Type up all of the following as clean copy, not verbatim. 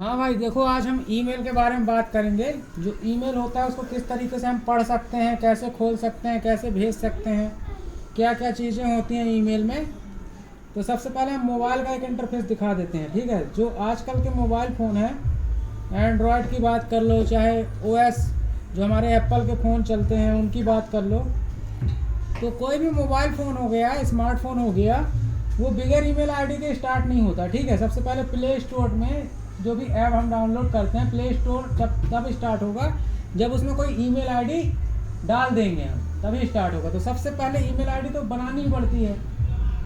हाँ भाई देखो, आज हम ईमेल के बारे में बात करेंगे। जो ईमेल होता है उसको किस तरीके से हम पढ़ सकते हैं, कैसे खोल सकते हैं, कैसे भेज सकते हैं, क्या क्या चीज़ें होती हैं ईमेल में। तो सबसे पहले हम मोबाइल का एक इंटरफेस दिखा देते हैं। ठीक है, जो आजकल के मोबाइल फ़ोन हैं, एंड्रॉयड की बात कर लो, चाहे ओएस जो हमारे एप्पल के फ़ोन चलते हैं उनकी बात कर लो, तो कोई भी मोबाइल फ़ोन हो गया, स्मार्टफोन हो गया, वो बिगर ईमेल आईडी के स्टार्ट नहीं होता। ठीक है, सबसे पहले प्ले स्टोर में जो भी ऐप हम डाउनलोड करते हैं, प्ले स्टोर जब तब स्टार्ट होगा जब उसमें कोई ईमेल आईडी डाल देंगे हम, तभी स्टार्ट होगा। तो सबसे पहले ईमेल आईडी तो बनानी ही पड़ती है।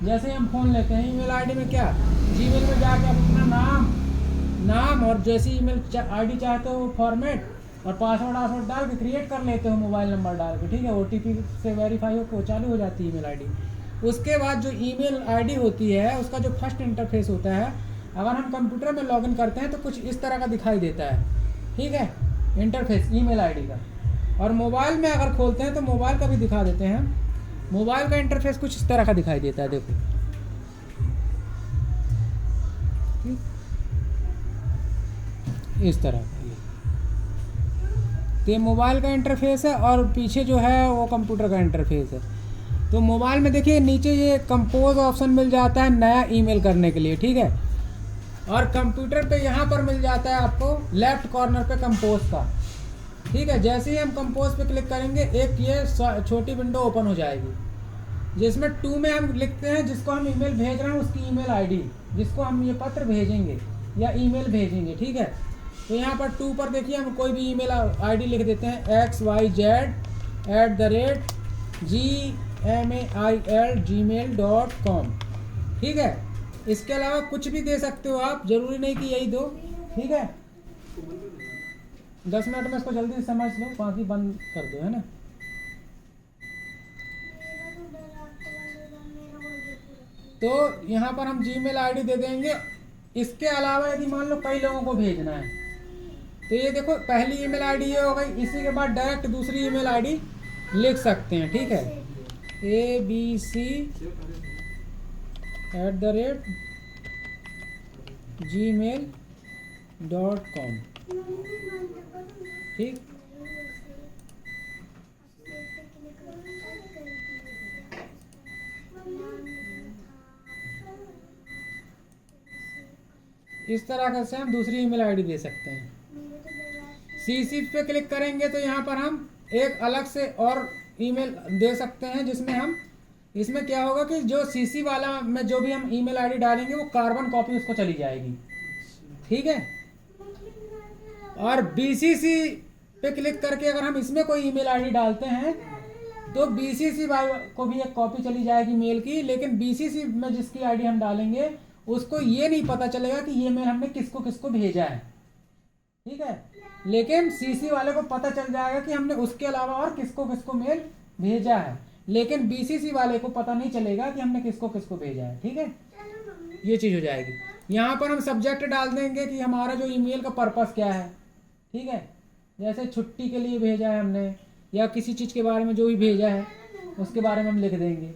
जैसे हम फ़ोन लेते हैं, ईमेल आईडी में क्या, जीमेल में जाके आप अपना नाम और जैसी ईमेल आईडी चाहते हो वो फॉर्मेट और पासवर्ड वासवर्ड डाल के क्रिएट कर लेते हो, मोबाइल नंबर डाल के। ठीक है, ओटीपी से वेरीफाई होकर चालू हो जाती है ईमेल आईडी। उसके बाद जो ईमेल आईडी होती है उसका जो फर्स्ट इंटरफेस होता है, अगर हम कंप्यूटर में लॉगिन करते हैं तो कुछ इस तरह का दिखाई देता है। ठीक है, इंटरफेस ईमेल आईडी का। और मोबाइल में अगर खोलते हैं तो मोबाइल का भी दिखा देते हैं। मोबाइल का इंटरफेस कुछ इस तरह का दिखाई देता है, देखो। इस तरह का ये मोबाइल का इंटरफेस है और पीछे जो है वो कंप्यूटर का इंटरफेस है। तो मोबाइल में देखिए नीचे ये कंपोज ऑप्शन मिल जाता है नया ईमेल करने के लिए। ठीक है, और कंप्यूटर पे यहाँ पर मिल जाता है आपको लेफ्ट कॉर्नर पे कंपोज का। ठीक है, जैसे ही हम कंपोज पे क्लिक करेंगे एक ये छोटी विंडो ओपन हो जाएगी, जिसमें टू में हम लिखते हैं जिसको हम ईमेल भेज रहे हैं उसकी ईमेल आईडी, जिसको हम ये पत्र भेजेंगे या ईमेल भेजेंगे। ठीक है, तो यहाँ पर टू पर देखिए हम कोई भी ईमेल आईडी लिख देते हैं xyz@gmail.com। ठीक है, इसके अलावा कुछ भी दे सकते हो आप, जरूरी नहीं कि यही दो। ठीक है, 10 मिनट में इसको जल्दी से समझ लो, बाकी बंद कर दो, है ना। तो यहाँ पर हम जीमेल आईडी दे देंगे। इसके अलावा यदि मान लो कई लोगों को भेजना है तो ये देखो पहली ईमेल आईडी ये हो गई, इसी के बाद डायरेक्ट दूसरी ईमेल आईडी लिख सकते हैं। ठीक है, abc@gmail.com। ठीक, इस तरह से हम दूसरी ईमेल आईडी दे सकते हैं। सीसी पे क्लिक करेंगे तो यहाँ पर हम एक अलग से और ईमेल दे सकते हैं, जिसमें हम इसमें क्या होगा कि जो सीसी वाला में जो भी हम ईमेल आईडी डालेंगे वो कार्बन कॉपी उसको चली जाएगी। ठीक है, और बीसीसी पे क्लिक करके अगर हम इसमें कोई ईमेल आईडी डालते हैं तो बीसीसी को भी एक कॉपी चली जाएगी मेल की, लेकिन बीसीसी में जिसकी आईडी हम डालेंगे उसको ये नहीं पता चलेगा कि ये मेल हमने किसको किसको भेजा है। ठीक है, लेकिन सीसी वाले को पता चल जाएगा कि हमने उसके अलावा और किसको किसको मेल भेजा है, लेकिन बीसीसी वाले को पता नहीं चलेगा कि हमने किसको किसको भेजा है। ठीक है, ये चीज़ हो जाएगी। यहाँ पर हम सब्जेक्ट डाल देंगे कि हमारा जो ईमेल का पर्पस क्या है। ठीक है, जैसे छुट्टी के लिए भेजा है हमने या किसी चीज़ के बारे में जो भी भेजा है उसके बारे में हम लिख देंगे।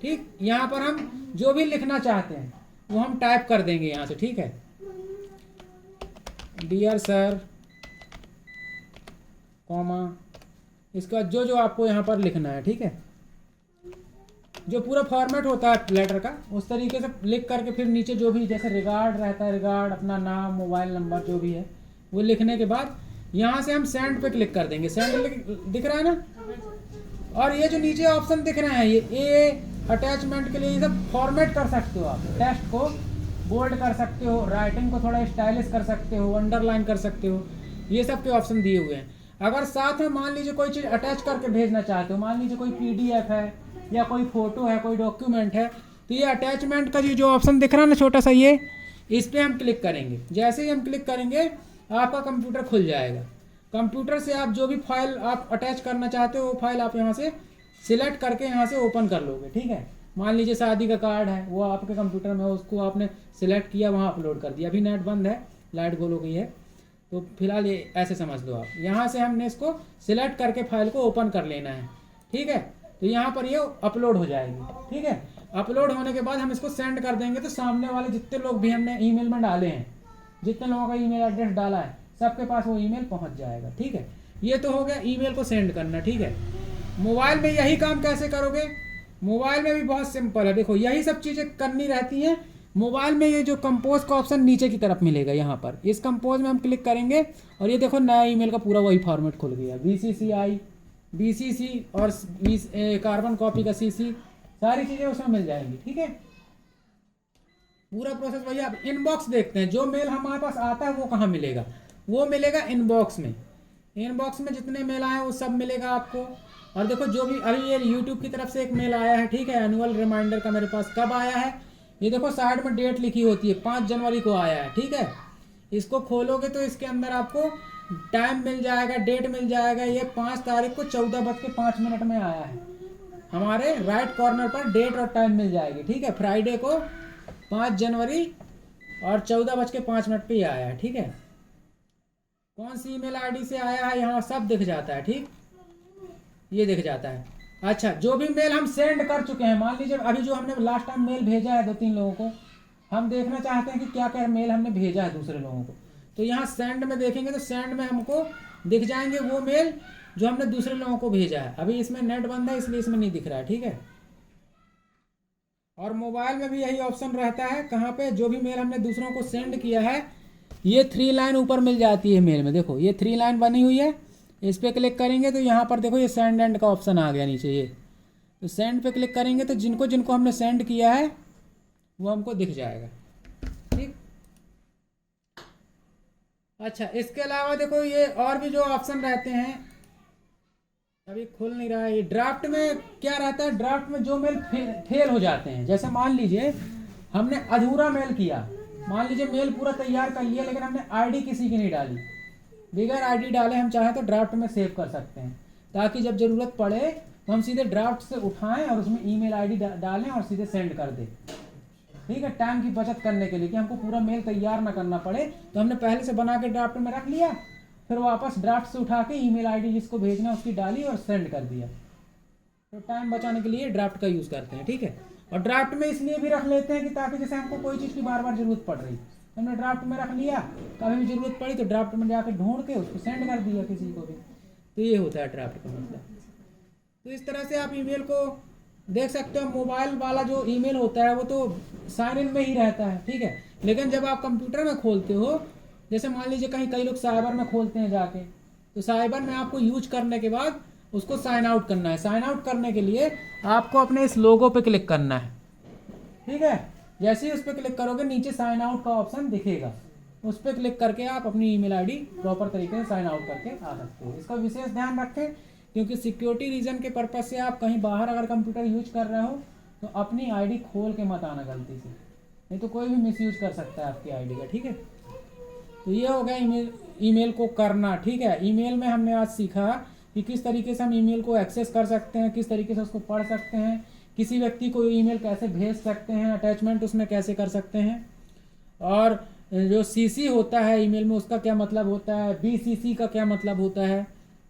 ठीक, यहाँ पर हम जो भी लिखना चाहते हैं वो हम टाइप कर देंगे यहाँ से। ठीक है, डियर सर, कॉमा, इसका जो जो आपको यहाँ पर लिखना है। ठीक है, जो पूरा फॉर्मेट होता है लेटर का उस तरीके से लिख करके फिर नीचे जो भी जैसे रिगार्ड रहता है, रिगार्ड, अपना नाम, मोबाइल नंबर जो भी है वो लिखने के बाद यहाँ से हम सेंड पे क्लिक कर देंगे। सेंड दिख रहा है ना, और ये जो नीचे ऑप्शन दिख रहे हैं ये अटैचमेंट के लिए ये सब फॉर्मेट कर सकते हो आप। टेक्स्ट को बोल्ड कर सकते हो, राइटिंग को थोड़ा स्टाइलिश कर सकते हो, अंडरलाइन कर सकते हो, ये सब के ऑप्शन दिए हुए हैं। अगर साथ में मान लीजिए कोई चीज़ अटैच करके भेजना चाहते हो, मान लीजिए कोई पीडीएफ है या कोई फोटो है, कोई डॉक्यूमेंट है, तो ये अटैचमेंट का जो ऑप्शन दिख रहा है ना छोटा सा, ये इस पर हम क्लिक करेंगे। जैसे ही हम क्लिक करेंगे आपका कंप्यूटर खुल जाएगा। कंप्यूटर से आप जो भी फाइल आप अटैच करना चाहते हो वो फाइल आप यहाँ से सिलेक्ट करके यहाँ से ओपन कर लोगे। ठीक है, मान लीजिए शादी का कार्ड है वो आपके कंप्यूटर में, उसको आपने सिलेक्ट किया, वहाँ अपलोड कर दिया। अभी नेट बंद है, लाइट गोल हो गई है, तो फिलहाल ये ऐसे समझ लो आप। यहाँ से हमने इसको सिलेक्ट करके फाइल को ओपन कर लेना है। ठीक है, तो यहाँ पर ये अपलोड हो जाएगी। ठीक है, अपलोड होने के बाद हम इसको सेंड कर देंगे, तो सामने वाले जितने लोग भी हमने ईमेल में डाले हैं जितने लोगों का ईमेल एड्रेस डाला है सबके पास वो ईमेल पहुंच जाएगा। ठीक है, ये तो हो गया ईमेल को सेंड करना। ठीक है, मोबाइल में यही काम कैसे करोगे? मोबाइल में भी बहुत सिंपल है। देखो यही सब चीज़ें करनी रहती हैं मोबाइल में। ये जो कंपोज का ऑप्शन नीचे की तरफ मिलेगा यहाँ पर, इस कंपोज में हम क्लिक करेंगे और ये देखो नया ईमेल का पूरा वही फॉर्मेट खुल गया, VCCI, BCC और कार्बन कॉपी का CC, सारी चीज़ें उसमें मिल जाएंगी। ठीक है, पूरा प्रोसेस वही। आप इनबॉक्स देखते हैं, जो मेल हमारे पास आता है वो कहाँ मिलेगा? वो मिलेगा इनबॉक्स में। इनबॉक्स में जितने मेल आए वो सब मिलेगा आपको। और देखो जो भी अभी ये यूट्यूब की तरफ से एक मेल आया है, ठीक है, एनुअल रिमाइंडर का मेरे पास कब आया है, ये देखो साइड में डेट लिखी होती है, 5 जनवरी को आया है। ठीक है, इसको खोलोगे तो इसके अंदर आपको टाइम मिल जाएगा, डेट मिल जाएगा। ये 5 तारीख को 14:05 में आया है। हमारे राइट कॉर्नर पर डेट और टाइम मिल जाएगी। ठीक है, फ्राइडे को 5 जनवरी और 14:05 पे ही आया है। ठीक है, कौन सी ईमेल आईडी से आया है यहाँ सब दिख जाता है। ठीक, ये दिख जाता है। अच्छा, जो भी मेल हम सेंड कर चुके हैं, मान लीजिए अभी जो हमने लास्ट टाइम मेल भेजा है 2-3 लोगों को, हम देखना चाहते हैं कि क्या क्या मेल हमने भेजा है दूसरे लोगों को, तो यहाँ सेंड में देखेंगे तो सेंड में हमको दिख जाएंगे वो मेल जो हमने दूसरे लोगों को भेजा है। अभी इसमें नेट बंद है इसलिए इसमें नहीं दिख रहा है। ठीक है, और मोबाइल में भी यही ऑप्शन रहता है, कहाँ पे जो भी मेल हमने दूसरों को सेंड किया है, ये 3 लाइन ऊपर मिल जाती है मेल में। देखो ये 3 लाइन बनी हुई है, इस पर क्लिक करेंगे तो यहाँ पर देखो ये सेंड एंड का ऑप्शन आ गया नीचे। ये तो सेंड पे क्लिक करेंगे तो जिनको जिनको हमने सेंड किया है वो हमको दिख जाएगा। ठीक, अच्छा, इसके अलावा देखो ये और भी जो ऑप्शन रहते हैं, अभी खुल नहीं रहा है। ये ड्राफ्ट में क्या रहता है, ड्राफ्ट में जो मेल फेल हो जाते हैं, जैसे मान लीजिए हमने अधूरा मेल किया, मान लीजिए मेल पूरा तैयार कर लिया लेकिन हमने आईडी किसी की नहीं डाली, बगैर आईडी डाले हम चाहें तो ड्राफ्ट में सेव कर सकते हैं, ताकि जब ज़रूरत पड़े तो हम सीधे ड्राफ्ट से उठाएं और उसमें ईमेल आईडी डालें और सीधे सेंड कर दें। ठीक है, टाइम की बचत करने के लिए कि हमको पूरा मेल तैयार ना करना पड़े, तो हमने पहले से बना के ड्राफ्ट में रख लिया, फिर वापस ड्राफ्ट से उठा के ईमेल आईडी जिसको भेजना है उसकी डाली और सेंड कर दिया। तो टाइम बचाने के लिए ड्राफ्ट का यूज़ करते हैं। ठीक है, और ड्राफ्ट में इसलिए भी रख लेते हैं कि ताकि जैसे हमको कोई चीज़ की बार बार ज़रूरत पड़ रही, हमने ड्राफ्ट में रख लिया, कभी भी ज़रूरत पड़ी तो ड्राफ्ट में जाके ढूंढ के उसको सेंड कर दिया किसी को भी। तो ये होता है ड्राफ्ट का मतलब। तो इस तरह से आप ईमेल को देख सकते हो। मोबाइल वाला जो ईमेल होता है वो तो साइन इन में ही रहता है। ठीक है, लेकिन जब आप कंप्यूटर में खोलते हो, जैसे मान लीजिए कई लोग साइबर में खोलते हैं जाके, तो साइबर में आपको यूज करने के बाद उसको साइन आउट करना है। साइन आउट करने के लिए आपको अपने इस लोगो पे क्लिक करना है। ठीक है, जैसे ही उस पर क्लिक करोगे नीचे साइन आउट का ऑप्शन दिखेगा, उस पर क्लिक करके आप अपनी ईमेल आईडी प्रॉपर तरीके से साइन आउट करके आ सकते हो। इसका विशेष ध्यान रखें क्योंकि सिक्योरिटी रीजन के पर्पज से आप कहीं बाहर अगर कंप्यूटर यूज कर रहे हो तो अपनी आईडी खोल के मत आना गलती से, नहीं तो कोई भी मिसयूज कर सकता है आपकी आईडी का। ठीक है, तो ये हो गया ईमेल को करना। ठीक है, ईमेल में हमने आज सीखा कि किस तरीके से हम ईमेल को एक्सेस कर सकते हैं, किस तरीके से उसको पढ़ सकते हैं, किसी व्यक्ति को ईमेल कैसे भेज सकते हैं, अटैचमेंट उसमें कैसे कर सकते हैं, और जो CC होता है ईमेल में उसका क्या मतलब होता है, BCC का क्या मतलब होता है।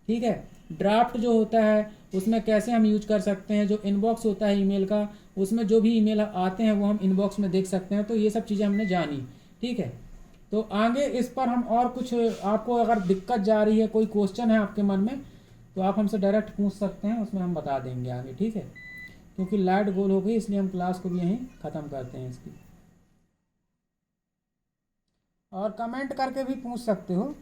ठीक है, ड्राफ्ट जो होता है उसमें कैसे हम यूज कर सकते हैं, जो इनबॉक्स होता है ईमेल का उसमें जो भी ईमेल आते हैं वो हम इनबॉक्स में देख सकते हैं। तो ये सब चीज़ें हमने जानी। ठीक है, तो आगे इस पर हम और कुछ, आपको अगर दिक्कत जा रही है, कोई क्वेश्चन है आपके मन में, तो आप हमसे डायरेक्ट पूछ सकते हैं, उसमें हम बता देंगे आगे। ठीक है, क्योंकि लाइट गोल हो गई इसलिए हम क्लास को भी यहीं ख़त्म करते हैं इसकी। और कमेंट करके भी पूछ सकते हो।